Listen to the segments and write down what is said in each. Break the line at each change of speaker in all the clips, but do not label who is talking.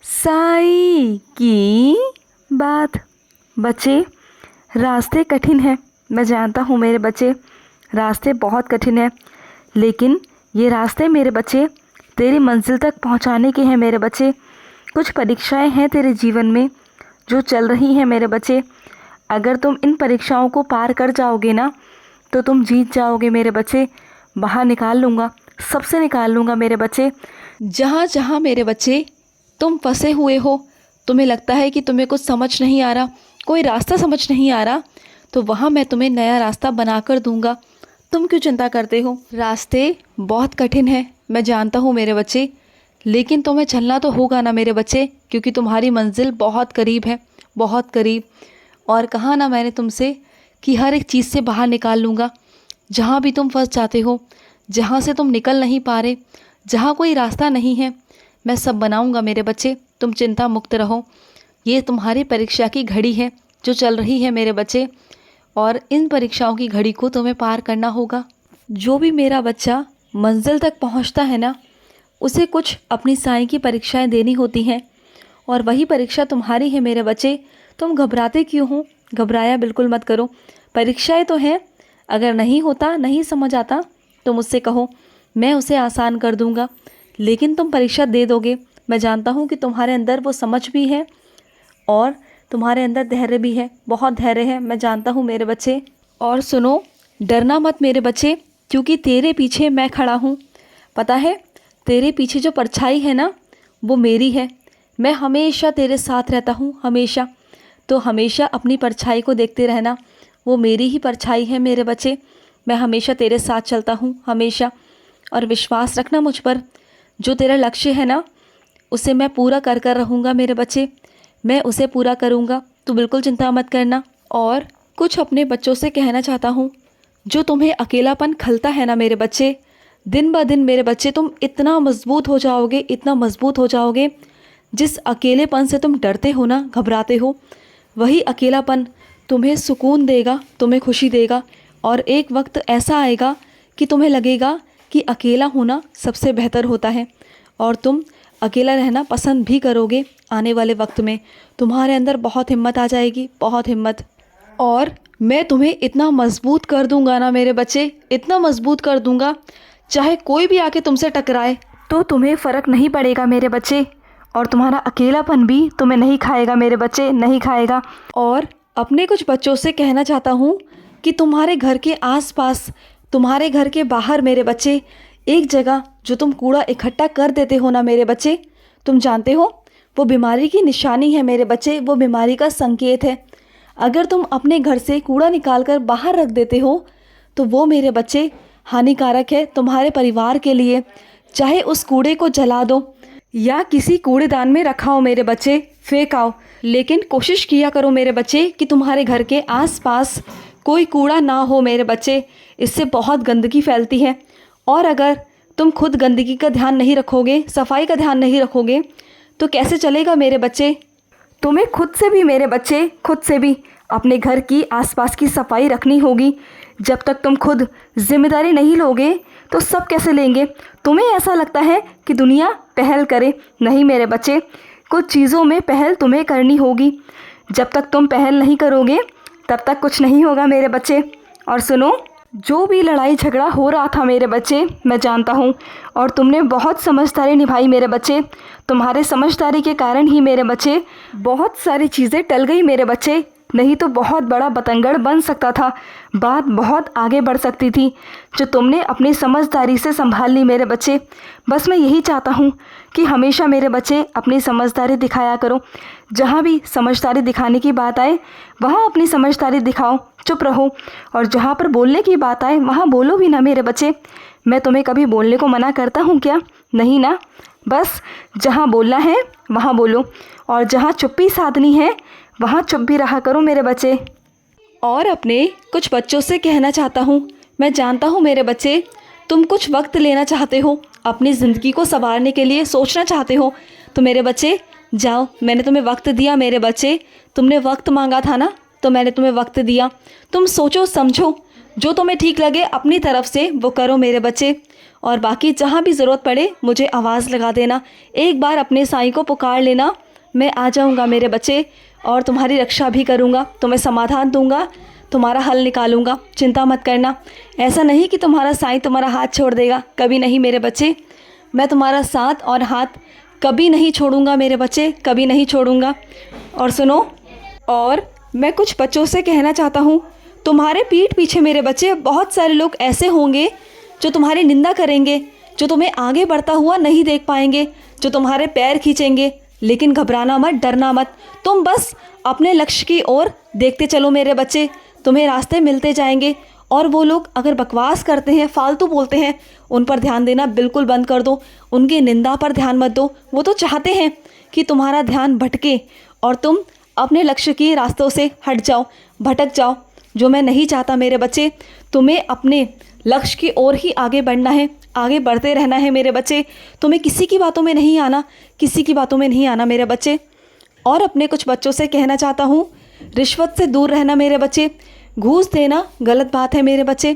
साई की बात। बच्चे, रास्ते कठिन हैं, मैं जानता हूँ मेरे बच्चे, रास्ते बहुत कठिन हैं, लेकिन ये रास्ते मेरे बच्चे तेरी मंजिल तक पहुँचाने के हैं मेरे बच्चे। कुछ परीक्षाएं हैं तेरे जीवन में जो चल रही हैं मेरे बच्चे। अगर तुम इन परीक्षाओं को पार कर जाओगे ना तो तुम जीत जाओगे मेरे बच्चे। बाहर निकाल लूँगा, सबसे निकाल लूँगा मेरे बच्चे। जहाँ जहाँ मेरे बच्चे तुम फंसे हुए हो, तुम्हें लगता है कि तुम्हें कुछ समझ नहीं आ रहा, कोई रास्ता समझ नहीं आ रहा, तो वहाँ मैं तुम्हें नया रास्ता बना कर दूँगा। तुम क्यों चिंता करते हो? रास्ते बहुत कठिन है, मैं जानता हूँ मेरे बच्चे, लेकिन तुम्हें चलना तो होगा ना मेरे बच्चे, क्योंकि तुम्हारी मंजिल बहुत करीब है, बहुत करीब। और कहा ना मैंने तुमसे कि हर एक चीज़ से बाहर निकाल लूँगा। जहाँ भी तुम फंस जाते हो, जहाँ से तुम निकल नहीं पा रहे, जहाँ कोई रास्ता नहीं है, मैं सब बनाऊँगा मेरे बच्चे। तुम चिंता मुक्त रहो। ये तुम्हारी परीक्षा की घड़ी है जो चल रही है मेरे बच्चे, और इन परीक्षाओं की घड़ी को तुम्हें पार करना होगा। जो भी मेरा बच्चा मंजिल तक पहुँचता है ना, उसे कुछ अपनी साईं की परीक्षाएं देनी होती हैं, और वही परीक्षा तुम्हारी है मेरे बच्चे। तुम घबराते क्यों हो? घबराया बिल्कुल मत करो। परीक्षाएं तो हैं, अगर नहीं होता, नहीं समझ आता तो मुझसे कहो, मैं उसे आसान कर दूंगा। लेकिन तुम परीक्षा दे दोगे। मैं जानता हूँ कि तुम्हारे अंदर वो समझ भी है और तुम्हारे अंदर धैर्य भी है, बहुत धैर्य है, मैं जानता हूँ मेरे बच्चे। और सुनो, डरना मत मेरे बच्चे, क्योंकि तेरे पीछे मैं खड़ा हूँ। पता है, तेरे पीछे जो परछाई है ना, वो मेरी है। मैं हमेशा तेरे साथ रहता हूँ, हमेशा। तो हमेशा अपनी परछाई को देखते रहना, वो मेरी ही परछाई है मेरे बच्चे। मैं हमेशा तेरे साथ चलता हूँ, हमेशा। और विश्वास रखना मुझ पर। जो तेरा लक्ष्य है ना, उसे मैं पूरा कर कर रहूँगा मेरे बच्चे, मैं उसे पूरा करूँगा। तो बिल्कुल चिंता मत करना। और कुछ अपने बच्चों से कहना चाहता हूँ। जो तुम्हें अकेलापन खलता है ना मेरे बच्चे, दिन ब दिन मेरे बच्चे तुम इतना मजबूत हो जाओगे, इतना मजबूत हो जाओगे। जिस अकेलेपन से तुम डरते हो ना, घबराते हो, वही अकेलापन तुम्हें सुकून देगा, तुम्हें खुशी देगा। और एक वक्त ऐसा आएगा कि तुम्हें लगेगा कि अकेला होना सबसे बेहतर होता है, और तुम अकेला रहना पसंद भी करोगे। आने वाले वक्त में तुम्हारे अंदर बहुत हिम्मत आ जाएगी, बहुत हिम्मत। और मैं तुम्हें इतना मजबूत कर दूंगा ना मेरे बच्चे, इतना मजबूत कर दूंगा, चाहे कोई भी आके तुमसे टकराए तो तुम्हें फ़र्क नहीं पड़ेगा मेरे बच्चे। और तुम्हारा अकेलापन भी तुम्हें नहीं खाएगा मेरे बच्चे, नहीं खाएगा। और अपने कुछ बच्चों से कहना चाहता हूँ कि तुम्हारे घर के आसपास, तुम्हारे घर के बाहर मेरे बच्चे, एक जगह जो तुम कूड़ा इकट्ठा कर देते हो ना मेरे बच्चे, तुम जानते हो वो बीमारी की निशानी है मेरे बच्चे, वो बीमारी का संकेत है। अगर तुम अपने घर से कूड़ा निकाल कर बाहर रख देते हो तो वो मेरे बच्चे हानिकारक है तुम्हारे परिवार के लिए। चाहे उस कूड़े को जला दो या किसी कूड़ेदान में रखाओ मेरे बच्चे, फेंक आओ, लेकिन कोशिश किया करो मेरे बच्चे कि तुम्हारे घर के आसपास कोई कूड़ा ना हो मेरे बच्चे। इससे बहुत गंदगी फैलती है, और अगर तुम खुद गंदगी का ध्यान नहीं रखोगे, सफाई का ध्यान नहीं रखोगे, तो कैसे चलेगा मेरे बच्चे। तुम्हें खुद से भी मेरे बच्चे, खुद से भी अपने घर की आसपास की सफाई रखनी होगी। जब तक तुम खुद जिम्मेदारी नहीं लोगे तो सब कैसे लेंगे। तुम्हें ऐसा लगता है कि दुनिया पहल करे, नहीं मेरे बच्चे, कुछ चीज़ों में पहल तुम्हें करनी होगी। जब तक तुम पहल नहीं करोगे तब तक कुछ नहीं होगा मेरे बच्चे। और सुनो, जो भी लड़ाई झगड़ा हो रहा था मेरे बच्चे, मैं जानता हूँ, और तुमने बहुत समझदारी निभाई मेरे बच्चे। तुम्हारे समझदारी के कारण ही मेरे बच्चे बहुत सारी चीज़ें टल गई मेरे बच्चे, नहीं तो बहुत बड़ा बतंगड़ बन सकता था, बात बहुत आगे बढ़ सकती थी, जो तुमने अपनी समझदारी से संभाल ली मेरे बच्चे। बस मैं यही चाहता हूँ कि हमेशा मेरे बच्चे अपनी समझदारी दिखाया करो। जहाँ भी समझदारी दिखाने की बात आए वहाँ अपनी समझदारी दिखाओ, चुप रहो। और जहाँ पर बोलने की बात आए वहाँ बोलो भी ना मेरे बच्चे। मैं तुम्हें कभी बोलने को मना करता हूँ क्या? नहीं ना। बस जहाँ बोलना है वहाँ बोलो, और जहाँ चुप्पी साधनी है वहाँ चुप भी रहा करो मेरे बच्चे। और अपने कुछ बच्चों से कहना चाहता हूँ, मैं जानता हूँ मेरे बच्चे, तुम कुछ वक्त लेना चाहते हो, अपनी ज़िंदगी को संवारने के लिए सोचना चाहते हो। तो मेरे बच्चे जाओ, मैंने तुम्हें वक्त दिया मेरे बच्चे, तुमने वक्त मांगा था ना, तो मैंने तुम्हें वक्त दिया। तुम सोचो समझो, जो तुम्हें ठीक लगे अपनी तरफ से वो करो मेरे बच्चे। और बाकी जहाँ भी ज़रूरत पड़े मुझे आवाज़ लगा देना। एक बार अपने साईं को पुकार लेना, मैं आ जाऊँगा मेरे बच्चे, और तुम्हारी रक्षा भी करूँगा, तुम्हें समाधान दूँगा, तुम्हारा हल निकालूँगा। चिंता मत करना। ऐसा नहीं कि तुम्हारा साईं तुम्हारा हाथ छोड़ देगा, कभी नहीं मेरे बच्चे। मैं तुम्हारा साथ और हाथ कभी नहीं छोड़ूंगा मेरे बच्चे, कभी नहीं छोड़ूंगा। और सुनो, और मैं कुछ बच्चों से कहना चाहता हूँ, तुम्हारे पीठ पीछे मेरे बच्चे बहुत सारे लोग ऐसे होंगे जो तुम्हारी निंदा करेंगे, जो तुम्हें आगे बढ़ता हुआ नहीं देख पाएंगे, जो तुम्हारे पैर खींचेंगे। लेकिन घबराना मत, डरना मत, तुम बस अपने लक्ष्य की ओर देखते चलो मेरे बच्चे। तुम्हें रास्ते मिलते जाएंगे। और वो लोग अगर बकवास करते हैं, फालतू बोलते हैं, उन पर ध्यान देना बिल्कुल बंद कर दो। उनकी निंदा पर ध्यान मत दो। वो तो चाहते हैं कि तुम्हारा ध्यान भटके और तुम अपने लक्ष्य के रास्तों से हट जाओ, भटक जाओ, जो मैं नहीं चाहता मेरे बच्चे। तुम्हें अपने लक्ष्य की ओर ही आगे बढ़ना है, आगे बढ़ते रहना है मेरे बच्चे। तुम्हें किसी की बातों में नहीं आना, किसी की बातों में नहीं आना मेरे बच्चे। और अपने कुछ बच्चों से कहना चाहता हूँ, रिश्वत से दूर रहना मेरे बच्चे। घूस देना गलत बात है मेरे बच्चे।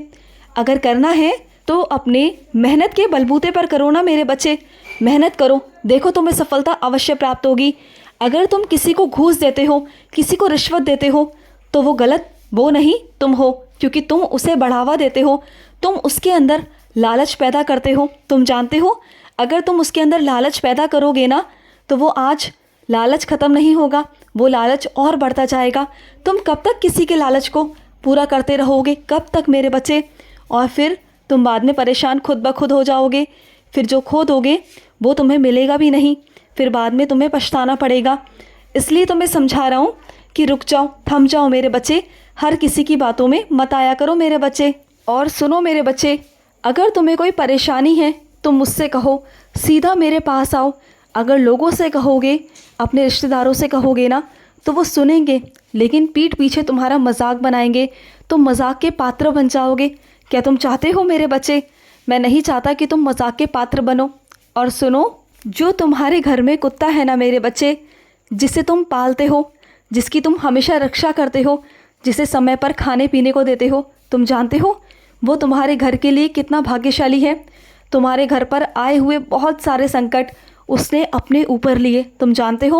अगर करना है तो अपने मेहनत के बलबूते पर करो ना मेरे बच्चे। मेहनत करो, देखो तुम्हें सफलता अवश्य प्राप्त होगी। अगर तुम किसी को घूस देते हो, किसी को रिश्वत देते हो, तो वो गलत वो नहीं तुम हो, क्योंकि तुम उसे बढ़ावा देते हो, तुम उसके अंदर लालच पैदा करते हो। तुम जानते हो, अगर तुम उसके अंदर लालच पैदा करोगे ना, तो वो आज लालच ख़त्म नहीं होगा, वो लालच और बढ़ता जाएगा। तुम कब तक किसी के लालच को पूरा करते रहोगे, कब तक मेरे बच्चे? और फिर तुम बाद में परेशान खुद ब खुद हो जाओगे। फिर जो खो दोगे वो तुम्हें मिलेगा भी नहीं, फिर बाद में तुम्हें पछताना पड़ेगा। इसलिए तुम्हें समझा रहा हूँ कि रुक जाओ, थम जाओ मेरे बच्चे। हर किसी की बातों में मत आया करो मेरे बच्चे। और सुनो मेरे बच्चे, अगर तुम्हें कोई परेशानी है तुम मुझसे कहो, सीधा मेरे पास आओ। अगर लोगों से कहोगे, अपने रिश्तेदारों से कहोगे ना, तो वो सुनेंगे, लेकिन पीठ पीछे तुम्हारा मजाक बनाएंगे। तुम मजाक के पात्र बन जाओगे। क्या तुम चाहते हो मेरे बच्चे? मैं नहीं चाहता कि तुम मजाक के पात्र बनो। और सुनो, जो तुम्हारे घर में कुत्ता है ना मेरे बच्चे, जिसे तुम पालते हो, जिसकी तुम हमेशा रक्षा करते हो, जिसे समय पर खाने पीने को देते हो, तुम जानते हो वो तुम्हारे घर के लिए कितना भाग्यशाली है। तुम्हारे घर पर आए हुए बहुत सारे संकट उसने अपने ऊपर लिए। तुम जानते हो,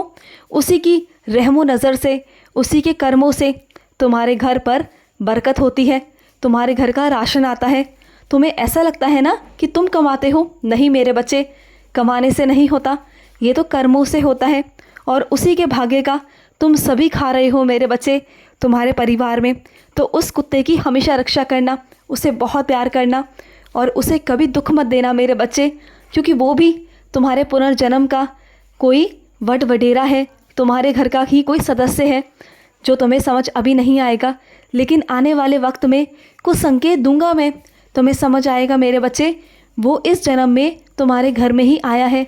उसी की रहमो नज़र से, उसी के कर्मों से तुम्हारे घर पर बरकत होती है, तुम्हारे घर का राशन आता है। तुम्हें ऐसा लगता है ना कि तुम कमाते हो, नहीं मेरे बच्चे, कमाने से नहीं होता, ये तो कर्मों से होता है। और उसी के भाग्य का तुम सभी खा रहे हो मेरे बच्चे, तुम्हारे परिवार में। तो उस कुत्ते की हमेशा रक्षा करना, उसे बहुत प्यार करना, और उसे कभी दुख मत देना मेरे बच्चे, क्योंकि वो भी तुम्हारे पुनर्जन्म का कोई वड वडेरा है, तुम्हारे घर का ही कोई सदस्य है, जो तुम्हें समझ अभी नहीं आएगा, लेकिन आने वाले वक्त में कुछ संकेत दूंगा मैं, तुम्हें समझ आएगा मेरे बच्चे। वो इस जन्म में तुम्हारे घर में ही आया है।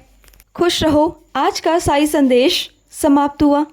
खुश रहो। आज का साई संदेश समाप्त हुआ।